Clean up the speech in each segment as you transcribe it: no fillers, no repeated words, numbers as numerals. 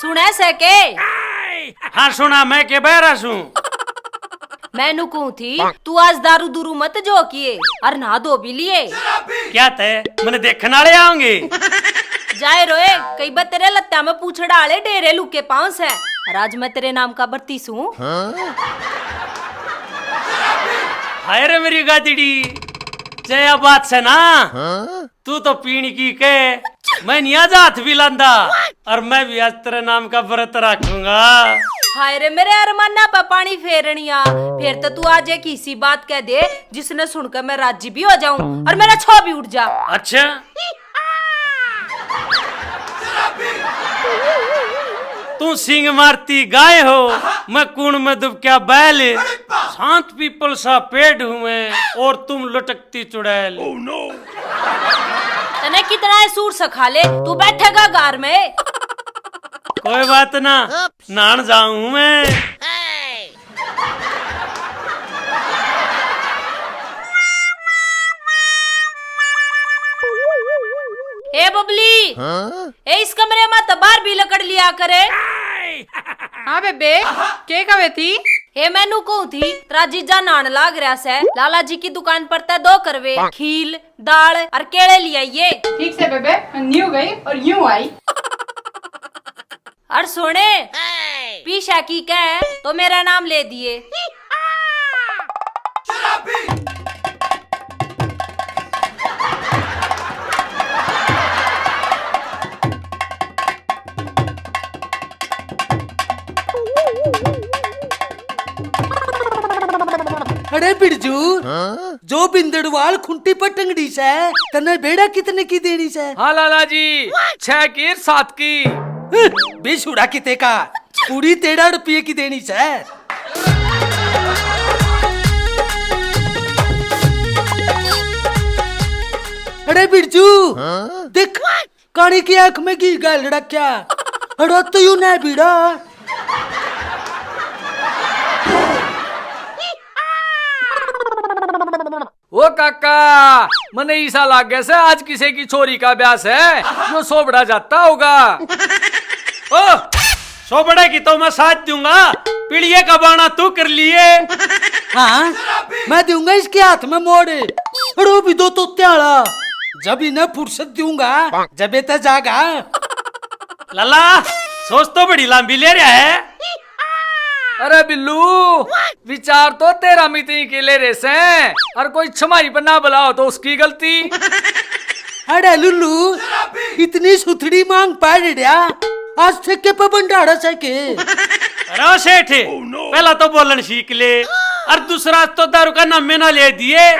सुने सके। हाँ सुना, मैं के बहरा सू। मैनू कहूँ थी तू आज दारू दूरू मत जो किए और नहा धो भी लिए। क्या थे, मैंने देखने वाले आऊंगे। जाए रोए कई बार तेरे लत्ता में पूछ डाले डेरे लुके पाँव से। और आज मैं तेरे नाम का बरती सू। हाय रे मेरी गादड़ी, जया बात से ना। तू तो पीण की के मैं नहीं आज हाथ भी लांदा, और मैं भी आज तेरे नाम का व्रत रखूंगा। हाय रे मेरे अरमाना पे पानी फेरनिया। फिर तो तू आज एक इसी बात कह दे जिसने सुनकर मैं राजी भी हो जाऊं और मेरा छो भी उठ जा। अच्छा तू सिंग मारती गाय हो, मैं कुण में दुबक्या बैल। शांत पीपल सा पेड़ हूँ मैं, और तुम लटकती चुड़ैल। तने कितना है सूर सखा ले, तू बैठेगा गार में। कोई बात ना, नान जाऊं मैं। ए बबली, ए इस कमरे में तबार भी लकड़ लिया करे। हाँ बेबे, के कवे थी? हे मैनू कहूँ थी तेरा जीजा नान लाग रहा से, लाला जी की दुकान पर ते दो करवे खील दाल और केले ले आइए। ठीक से बेबे, मैं न्यू गई और यूं आई। और सोने पीछा की कह तो मेरा नाम ले दिए। अरे बिरजू, जो बिंदड़वाल खुंटी पर टंगड़ी से तने बेड़ा कितने की देनी से? हाँ लाला जी, 6 की 7 की। बेसुरा किते का पूरी 13 रुपये की देनी से। अरे बिरजू देख, कानी की आंख में घी गाल रखा। अरे तो यूं ना बीड़ा। ओ काका, मने ऐसा लाग गया से आज किसी की छोरी का ब्यास है जो सोबड़ा जाता होगा। ओ सोबड़े की तो मैं साथ दूंगा, पीड़िए का बाना तू कर लिए। हाँ मैं दूंगा इसके हाथ में मोड़े। अरे भी दो तो त्याला, जब इन्हें फुर्सत दूंगा जब ये जागा। लला सोच तो बड़ी लंबी ले रहा है। अरे बिल्लू, विचार तो तेरा मिती के ले रहे से, और कोई छमाई पर ना बुलाओ तो उसकी गलती। अरे लुल्लू, इतनी सुथड़ी मांग पाड़ रहा, आज से के भंडारा से के। अरे सेठ, पहला तो बोलन सीख ले, और दूसरा तो दारू का नाम में ना ले दिए।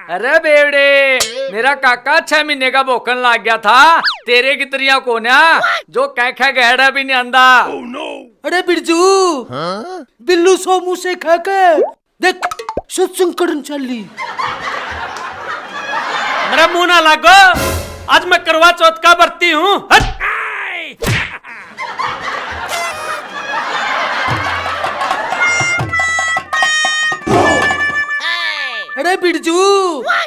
अरे बेवड़े, मेरा काका 6 महीने का भोकन लग गया था, तेरे की तरिया को ना जो कैखा गहरा भी नहीं आंदा। अरे बिरजू, बिल्लू सोमू से खा के देख सत्संग करन चली। मेरा मुंह ना लागो, आज मैं करवा चौथ का बरती हूँ। अरे बिरजू,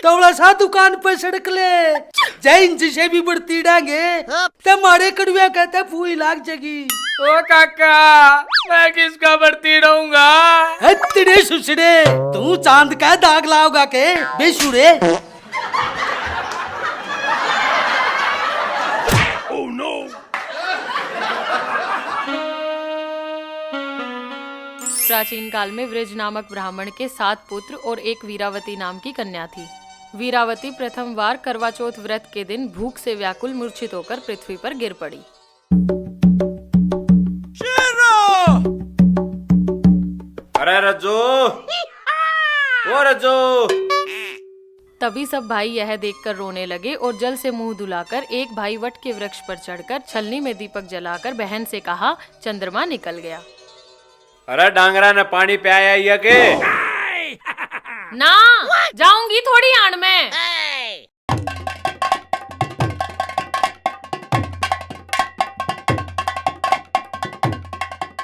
तवला सा दुकान पर सड़क ले जय इंच से भी बढ़ती डांगे तुम्हारे कड़ुआ कहता फूई लाग जगी। ओ काका, मैं किसका बरती रहूंगा? तेरे सुसड़े, तू चांद का दाग लाओगा के बेसुरे। प्राचीन काल में वृज नामक ब्राह्मण के 7 पुत्र और एक वीरावती नाम की कन्या थी। वीरावती प्रथम बार करवा चौथ व्रत के दिन भूख से व्याकुल मूर्छित होकर पृथ्वी पर गिर पड़ी। अरे रज्जू, ओ रज्जू। तभी सब भाई यह देखकर रोने लगे और जल से मुंह धुलाकर एक भाई वट के वृक्ष पर चढ़कर छलनी में दीपक जलाकर बहन से कहा, चंद्रमा निकल गया। अरे डांगरा ने पानी पियाया ये के? ना, जाऊंगी थोड़ी आड़ में।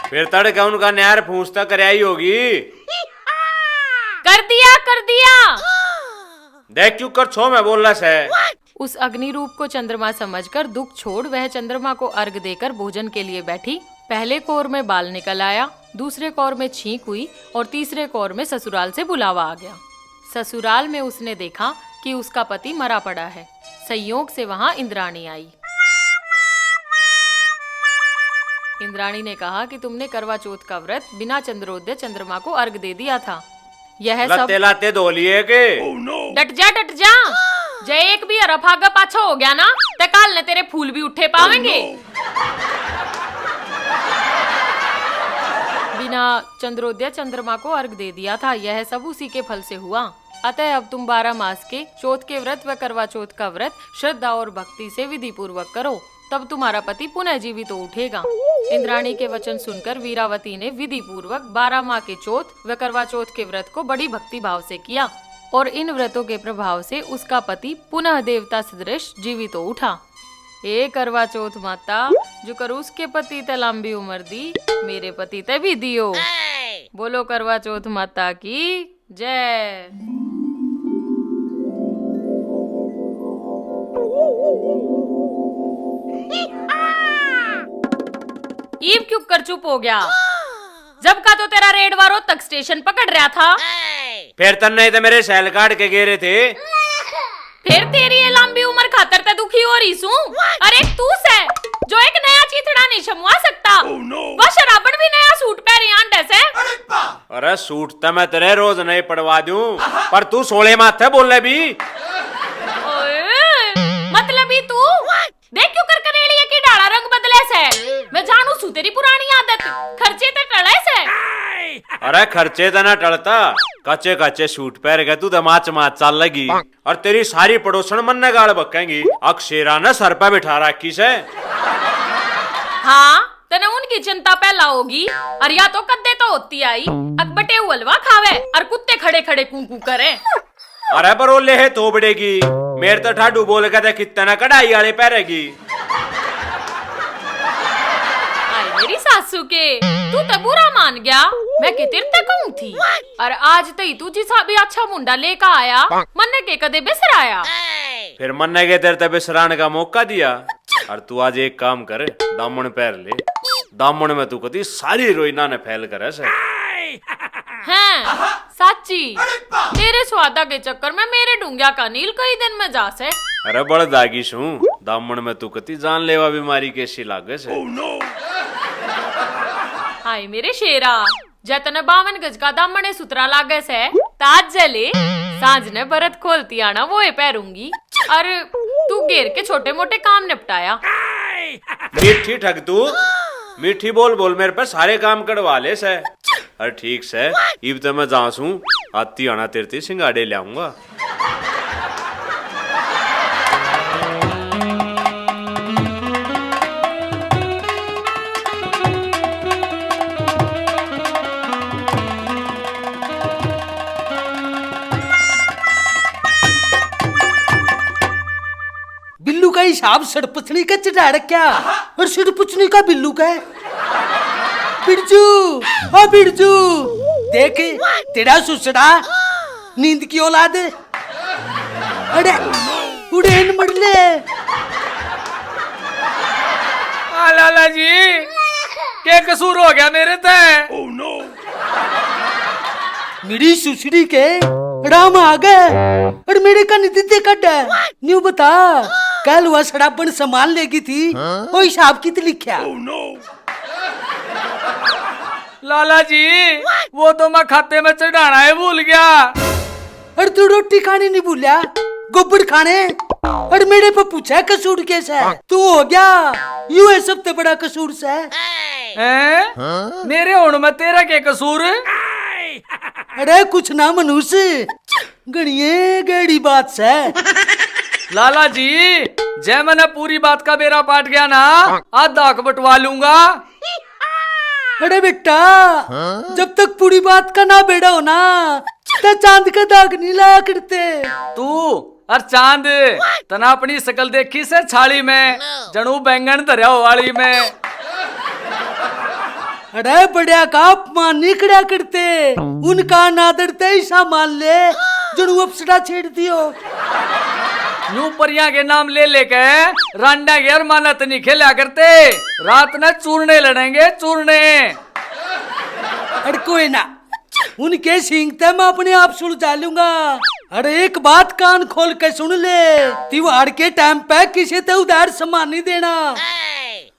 फिर तड़के उनका नहर फूसता कर आई होगी। कर दिया। देख क्यों कर छो मैं बोल रहा से। उस अग्नि रूप को चंद्रमा समझकर दुख छोड़ वह चंद्रमा को अर्घ देकर भोजन के लिए बैठी। पहले कौर में बाल निकल आया, दूसरे कौर में छींक हुई और तीसरे कौर में ससुराल से बुलावा आ गया। ससुराल में उसने देखा कि उसका पति मरा पड़ा है। संयोग से वहां इंद्राणी आई। इंद्राणी ने कहा कि तुमने करवा चौथ का व्रत बिना चंद्रोदय चंद्रमा को अर्घ दे दिया था। यह सब लत्ते लाते धो लिए के? डट जा जय, एक भी अरफागा पाछा हो गया ना ते काल ने तेरे फूल भी उठे पावेंगे। बिना चंद्रोदय चंद्रमा को अर्घ दे दिया था। यह सब उसी के फल से हुआ। अतः अब तुम 12 मास के चौथ के व्रत व करवा चौथ का व्रत श्रद्धा और भक्ति से विधि पूर्वक करो, तब तुम्हारा पति पुनः जीवित तो उठेगा। इंद्राणी के वचन सुनकर वीरावती ने विधि पूर्वक 12 माह के चौथ व करवा चौथ के व्रत को बड़ी भक्ति भाव से किया और इन व्रतों के प्रभाव से उसका पति पुनः देवता सदृश जीवित तो उठा। हे करवा चौथ माता, जो कर उसके पति ते लंबी उम्र दी, मेरे पति ते भी दियो। बोलो करवा चौथ माता की जय। ईब क्यों कर चुप हो गया? जब का तो तेरा रेडवारो तक स्टेशन पकड़ रहा था। फिर तन्ने तो मेरे सैल काट के गेरे थे। फिर तेरी ये लंबी उम्र खातर ते दुखी हो रही सू। अरे तू से जो एक नया चीथड़ा नहीं शमवा सकता, वह शराबन भी नया सूट पहरी आंडे से। अरे सूट तो मैं तेरे रोज नहीं पड़वा दूं, पर तू 16 माथे बोले भी। मतलब ही तू देख क्यों कर करेली है कि डाला रंग बदले से। मैं जानू सू तेरी पुरानी आदत, खर्चे ते टले से। अरे खर्चे तो ना टलता, कच्चे कच्चे सूट पहन के तू तो माच चाल लगी और तेरी सारी पड़ोसन मन ने गाल बकेंगी। अक्षेरा ने सर पे बिठा रखी से। हाँ तने उनकी चिंता पहला होगी, और या तो कद्दे तो होती आई अकबटे हलवा खावे और कुत्ते खड़े खड़े कूकू करे। अरे बरोले है तो बड़ेगी, मेरे तो ठाडू बोल के कितना कढ़ाई वाले पहरेगी। आई मेरी सासू के, तू तो बुरा मान गया। मैं कितिर तक कहूं थी, और आज तई तू जिसा भी अच्छा मुंडा लेकर आया, मन्ने के कदे बिसराया। फिर मन्ने के तेरे बिसराने का मौका दिया। और तू आज एक काम कर, दामन पैर ले। दामन में तू कदी सारी रोइना ने फैल करे से। हैं साची, तेरे स्वादा के चक्कर में मेरे डूंगिया का नील कई दिन में जा से। अरे बड़ दागी छू, दामन में तू कती जानलेवा बीमारी कैसी लागे से। हाय मेरे शेरा, जतने 52 गज का दामने सुतरा लागे से, ताज जले सांझ ने बरत खोलती आना वो पैरूंगी। और तू घेर के छोटे मोटे काम निपटाया। मीठी ठग तू, मीठी बोल बोल मेरे पे सारे काम करवा ले से। अरे ठीक से, इब तो मैं जाऊं, आती आना तेरे सिंगाड़े ले आऊंगा। बिल्लू का हिसाब सड़पथनी का चढ़ा रखा और सड़पुचनी का बिल्लू का है। बिरजू, ओ बिरजू, देख तेरा सुसड़ा नींद की औलाद। अरे उड़ेन मरले। लाला जी क्या कसूर हो गया मेरे ते? मेरी सुसड़ी के राम आ गए और मेरे का नित्य कट है। न्यू बता, कल वह सड़ापन संभाल लेगी थी, वो हिसाब की लिखा। लाला जी वो तो मैं खाते में चढ़ाना है भूल गया। और तू रोटी खानी नहीं भूलिया, गोबर खाने। और मेरे पे पूछा कसूर कैसा है, तू हो गया यू है सबसे बड़ा कसूर से हैं? मेरे होने में तेरा क्या कसूर? अरे कुछ ना मनुष्य, गणिये गड़ी बात से। लाला जी जय मैंने पूरी बात का बेरा पाट गया ना, आज दाग बटवा लूंगा। अरे बेटा, जब तक पूरी बात का ना बेड़ा हो ना, तो चांद का दाग नहीं लाया करते। तू और चांद तना अपनी शकल देखी से छाली में, जनू बैंगन धरिया वाली में। अरे बड़िया का अपमान नहीं करा करते, उनका नादर ते ही सामान ले, जनू अपसड़ा छेड़ दियो। यूं परियां के नाम ले लेके रांडा की अरमानत नहीं खेला करते। रात में चूरने लड़ेंगे, चूरने। अरे कोई ना, उनके सींगते मैं अपने आप सुलझा लूंगा। अरे एक बात कान खोल के सुन ले, त्योहार के टाइम पे किसी ते उधार सामान नहीं देना,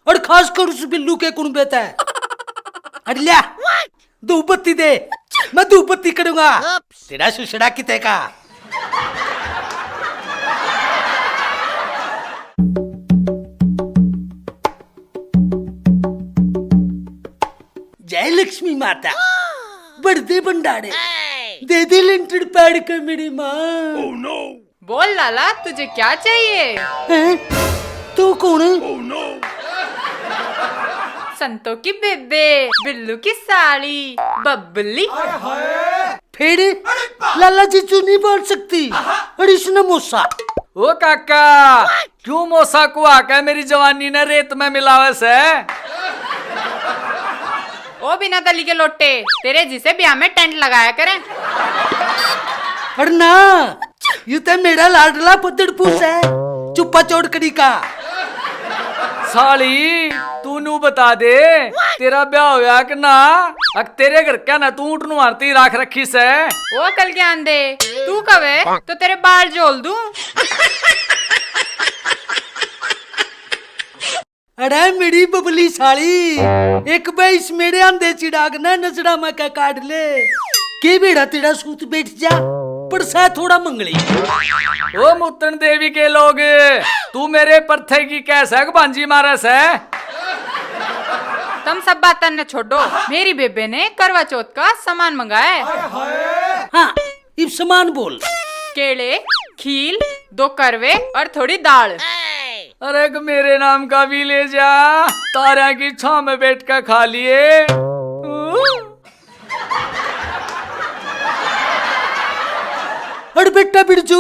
और खास कर उस बिल्लू के कुनबे ते। अरे लिया धूप बत्ती दे, मैं धूप बत्ती करूंगा। तेरा सुसड़ा किते का। जय लक्ष्मी माता, बढ़ते भंडारे, दे दे लिंटर पैड का मेरी माँ। बोल लाला, तुझे क्या चाहिए? हैं? तू कौन है? संतों की बेबे, बिल्लू की साड़ी, बबली। फिर लाला जी चू नहीं बोल सकती। अरे इसने मोसा। ओ काका, क्यों मोसा को आकर मेरी जवानी ने रेत में मिलावस है? ओ बिना तली के लोटे, तेरे जिसे ब्याह में टेंट लगाया करें। अरे ना, ये तो मेरा लाडला पत्थर पूछ है, चुप्पा चौड़ करी का। साली तू नू बता दे, तेरा ब्याह होया कि ना? अक तेरे घर क्या ना तू उठनू आरती राख रखी से। ओ कल के आंधे, तू कब है तो तेरे बाल जोल दूं। अरे मेरी बबली साली, एक बैस मेरे अंधे चिड़ाग ना नजरा में का काट ले। के बेड़ा तेरा सूत बैठ जा, पर सा थोड़ा मंगली। ओ मुत्तन देवी के लोग, तू मेरे परथे की कैसा भांजी मारस है? तुम सब बातन ने छोड़ो, मेरी बेबे ने करवा चौथ का सामान मंगाया है। हाँ, इब सामान बोल। केले, खील, 2 करवे और थोड़ी दाल। अरे मेरे नाम का भी ले जा, तारा की छाव में बैठ कर खा लिए। अरे बेटा बिरजू,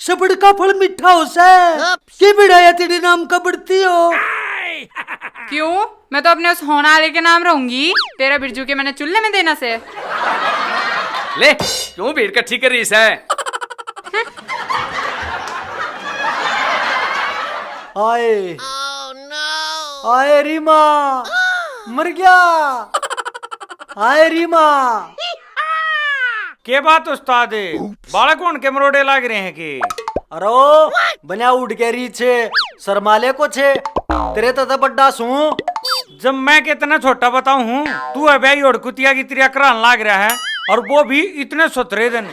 सबड़ का फल मीठा हो सा, के बिड़ाया तेरे नाम का बढ़ती हो। क्यों? मैं तो अपने उस होना वाले के नाम रहूंगी, तेरा बिरजू के मैंने चूल्हे में देना से। ले, क्यों भीड़ इकट्ठी कर रही है? आए आए रीमा, मर गया। आए रीमा, के बात उस्ताद, बालक कौन के मरोड़े लाग रहे हैं कि? अरो बना उड़ के री छे, शर्माले को छे, तेरे तो बड्डा सू। जब मैं कितना छोटा बताऊं हूँ, तू है भाई और कुतिया की त्रिया करान लाग रहा है, और वो भी इतने सुथरे दिन।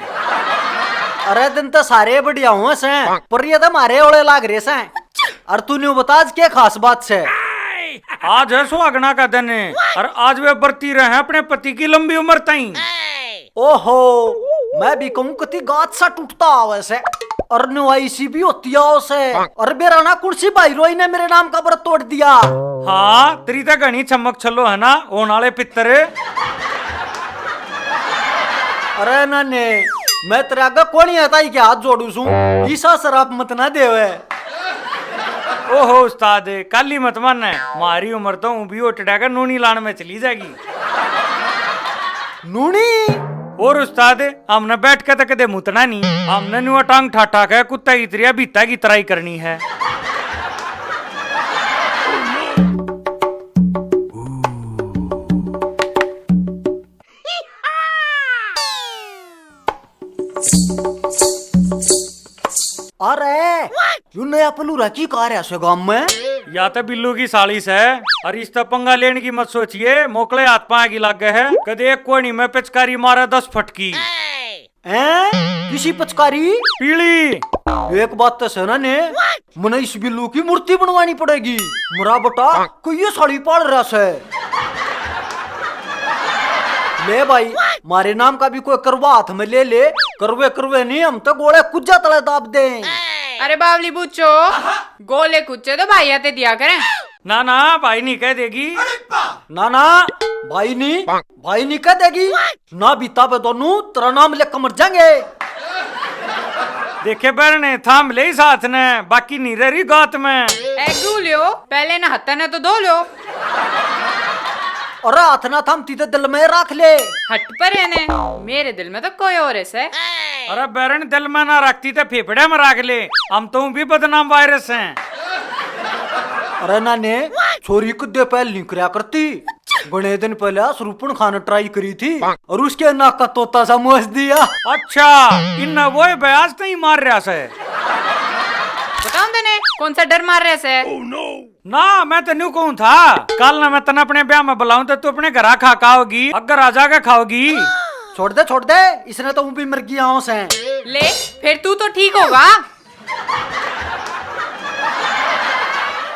अरे दिन तो सारे बढ़िया हुआ से, पर ये तो मारे ओले लाग रहे से। और तू न्यू बता आज क्या खास बात से? आज है सुहागना का दिन, और आज वे बरती रहे हैं अपने पति की लंबी उम्र ताई। ओहो, मैं भी कहूँ कति गात सा टूटता आवे से, और नुआईसी भी होती है उसे। और मेरा ना कुर्सी भाई रोई ने मेरे नाम का व्रत तोड़ दिया। हाँ, तेरी तो घनी चमक चलो है ना, ओन वाले पितर। अरे नाने, मैं तेरे आगे कौन आता ही क्या हाथ जोड़ू सू, ईसा शराब मत ना देवे। ओहो उस्ताद, काली मत मानना, हमारी उम्र तो भी उठा नूनी लान में चली जाएगी। नूनी? और उस्ताद, हमने बैठ के तक दे मुतना नहीं, हमने नुआ टांग ठाठा के कुत्ता की तरह बीता की तराई करनी है। अरे यू नया पलूरा की कार है से गांव में? या तो बिल्लू की सालिस है, और इस पंगा लेने की मत सोचिए, मोकले हाथ पाए की लागे है। कदे एक कोनी में पिचकारी मारा 10 फटकी। किसी पचकारी पीली। एक बात तो सेना ने, मने इस बिल्लू की मूर्ति बनवानी पड़ेगी। मरा बटा कोई ये साड़ी पाल रहा से। ले भाई, मारे नाम का भी कोई करवा हाथ में ले ले, करवे करवे नहीं, हम तो गोले कुज्जा तले दाब दे। अरे बावली बूचो, गोले कुच्चे तो भाई आते दिया करें। ना ना, भाई नहीं कह देगी। ना ना, भाई नहीं कह देगी ना, बीता पे दोनों तेरा नाम लेकर मर जाएंगे। देखे बरने थाम ले साथ ने, बाकी नहीं रही गात में। एगू लियो, पहले ना हत्ता ने तो धो लो। और हाथ ना थामती तो दिल में रख ले। हट पर है ने, मेरे दिल में तो कोई और है। अरे बैरन दिल में ना रखती तो फेफड़े में रख ले, हम तो भी बदनाम वायरस हैं। अरे नाने, छोरी कुछ देर पहले निकला करती, बड़े दिन पहले सुरूपन खाना ट्राई करी थी और उसके नाक का तोता समझ दिया। अच्छा, इन वो बयास नहीं मार रहा से। बताऊं तने कौन सा डर मार रहे से? ना मैं तेनू कहूं था, कल ना मैं तने अपने ब्याह में बुलाऊं तो तू अपने घर खा खाओगी, अगर आ जाकर खाओगी। छोड़ दे, इसने तो भी मर गया हूँ से। ले फिर तू तो ठीक होगा।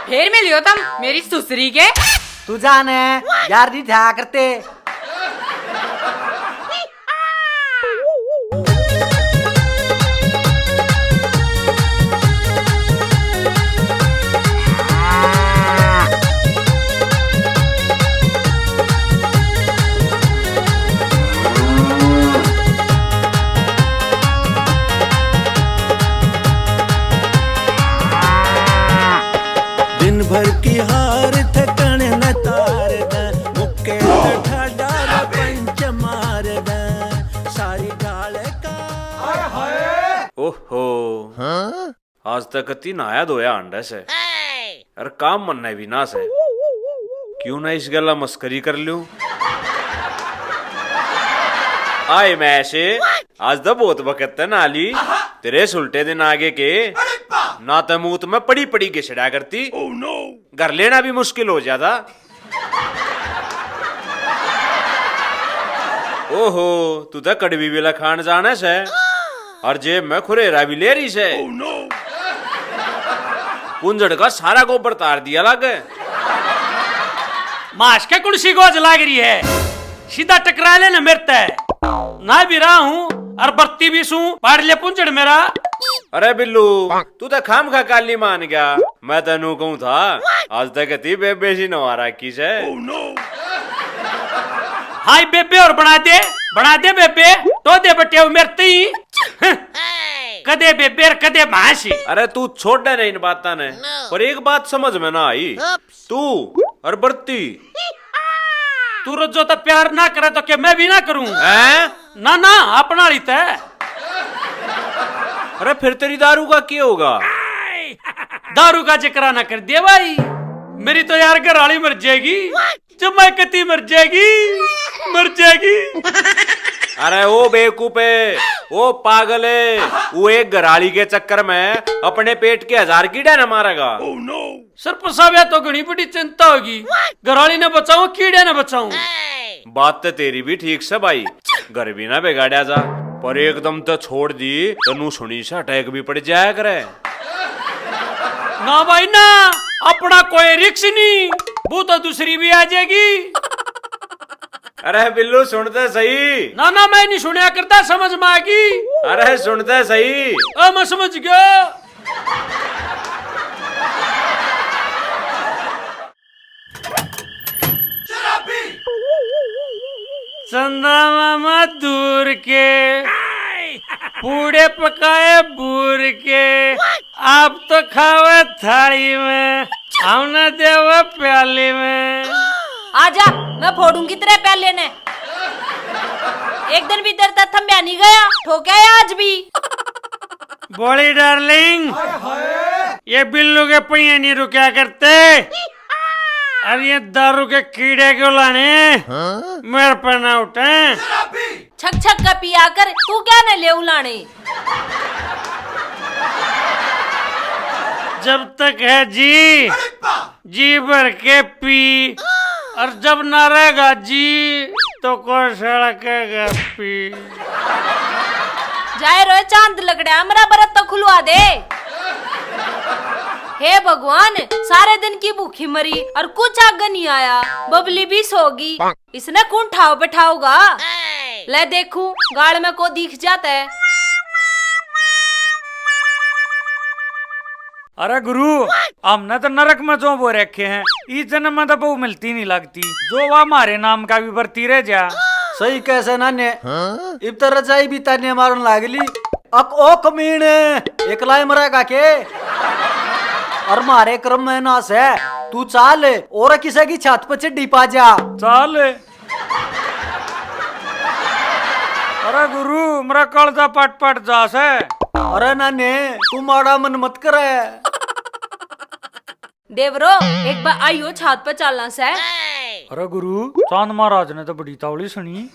फिर मिलियो तुम मेरी सुसरी के। तू जाने यार नहीं था करते। दिन भर की हार थकन न तार द मुक्के ठाडा पंच मार द सारी गाल का। ओहो, आज तक अति नहाया धोया अंडा से, अरे काम मनना भी ना से, क्यों ना इस गला मस्करी कर लूं। आए मैं ऐसे आज तो बहुत वक्त है नाली, तेरे सुलटे दिन आगे के ना तमूत में पड़ी पड़ी घिसड़ा करती, घर लेना भी मुश्किल हो जाता। ओहो, तू तो कड़वी बेला खान जाने से और जेब में खुरेरा भी ले रही से। कुंजड़ का सारा गोबर तार दिया लागे। माश के कुर्सी गोज लाग रही है, सीधा टकरा लेना मेरे तय ना भी रहा हूँ और बत्ती भी सू पाड़ ले पुंजड़ मेरा। अरे बिल्लू, तू तो खाम खा काली मान गया, मैं तेनू कहूं था आज तक अति बेबे सी नवा रखी से। हाय बेबे और बना दे बेबे, तो दे बटे मेरे ही कदे बेबे और कदे मासी। अरे तू छोड़ दे इन बातों ने, पर एक बात समझ में ना आई, तू और बर्ती तू रोजो तो प्यार ना करे तो क्या मैं भी ना करूं? ना ना अपना रीत है। अरे फिर तेरी दारू का क्या होगा? दारू का जिक्र ना कर दे भाई, मेरी तो यार घरवाली मर जाएगी, जब मैं कती मर जाएगी। अरे वो बेवकूफे, वो पागल है, वो एक घराली के चक्कर में अपने पेट के 1000 कीड़े न मारेगा। सरपंच साहब या तो घनी बड़ी चिंता होगी, घरवाली ने बचाऊं कीड़े ने बचाऊं। बात तो तेरी भी ठीक से भाई, घर भी ना बिगाड़ा जा, पर एकदम तो छोड़ दी तो नू सुनी से अटैक भी पड़ जाया करे। ना भाई ना, अपना कोई रिक्स नहीं, वो तो दूसरी भी आ जाएगी। अरे बिल्लू सुनते सही। ना ना मैं नहीं सुनिया करता, समझ में आ गई। अरे सुनते सही। मैं समझ गया। चंदा मामा दूर के पूड़े पकाए बूर के, आप तो खावे थाली में, हमने देवा प्याली में। आजा, मैं फोड़ूंगी तेरे प्याले ने। एक दिन भी तेरे तक थम्बिया नहीं गया, ठोका है आज भी। बोली डार्लिंग, ये बिल्लू के पहिए नहीं रुका करते, अब ये दारू के कीड़े क्यों लाने मेरे पर ना उठे। छक छक का पिया कर, तू क्या न ले उलाने। जब तक है जी भर के पी, और जब ना रहेगा जी तो कोई सड़केगा पी। जाए रोए चांद लगड़ा, मेरा बरत तो खुलवा दे। हे भगवान, सारे दिन की भूखी मरी और कुछ आगे नहीं आया, बबली भी सोगी, इसने कौन ठाव बैठाओगा। ले देखूं गाड़ में को दिख जाता है। अरे गुरु, हमने तो नरक में जो वो रखे हैं, इस जन्म में तो बहु मिलती नहीं लगती, जो वह हमारे नाम का भी बरती रह जा। सही कैसे नाने, इब तो रजाई भी ताने मारन लागली। अक ओ कमीने, एकला मरेगा के? और मारे क्रम में ना से तू चाल और किसी की छत पर चिड्डी पा जा। चाल अरे गुरु मेरा कलजा पट पट जास है। अरे नाने तू माड़ा मन मत करे। देवरो एक बार आइयो छत पर चलना से। अरे गुरु चांद महाराज ने तो बड़ी तावली सुनी।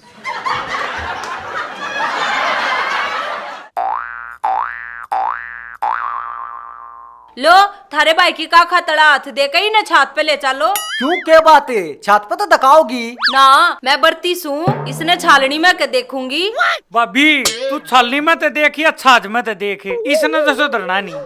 लो थारे भाई की का खतरा हाथ दे कहीं न छत पे ले चलो। क्यों क्या बात है, छत पे तो दकाओगी ना मैं बरती सू, इसने छालनी में के देखूंगी। भाभी तू छलनी में तो देखी या छाछ में तो देखे, इसने तो सुधरना नहीं।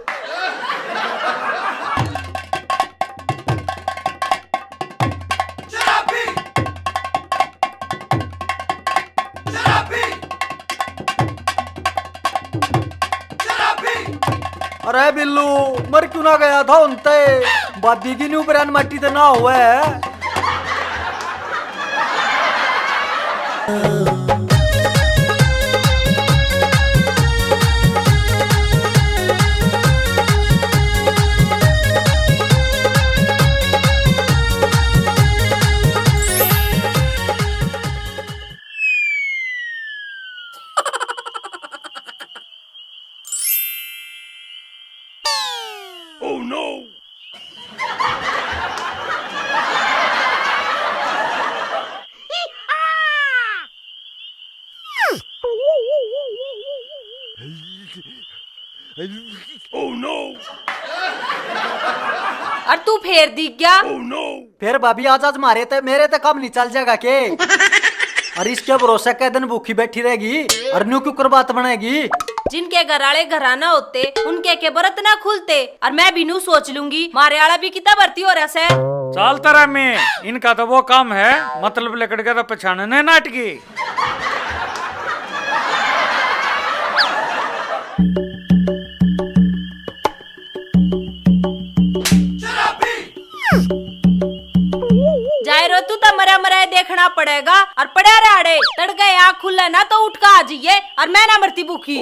अरे बिल्लू मर क्यों ना गया था उनते, बाबी की न्यू ब्रांड मट्टी तो ना हुआ है। और तू फेर दिख गया। फिर भाभी आज आज मारे थे मेरे तो कम नहीं चल जाएगा के। और इसके भरोसे के दिन भूखी बैठी रहेगी और न्यू क्यों बात बनेगी। जिनके घर आले घराना होते उनके के व्रत ना खुलते, और मैं भी नू सोच लूंगी मारे आला भी कितना भर्ती हो रहा से। चाल तरह में इनका तो वो काम है, मतलब लकड़ का तो पछाड़ने नाटकी। जायरो तू तो मरा मरा देखना पड़ेगा, और पड़ा राड़े तड़के आँख खुला ना तो उठ का आ जाइए, और मैं ना मरती भूखी।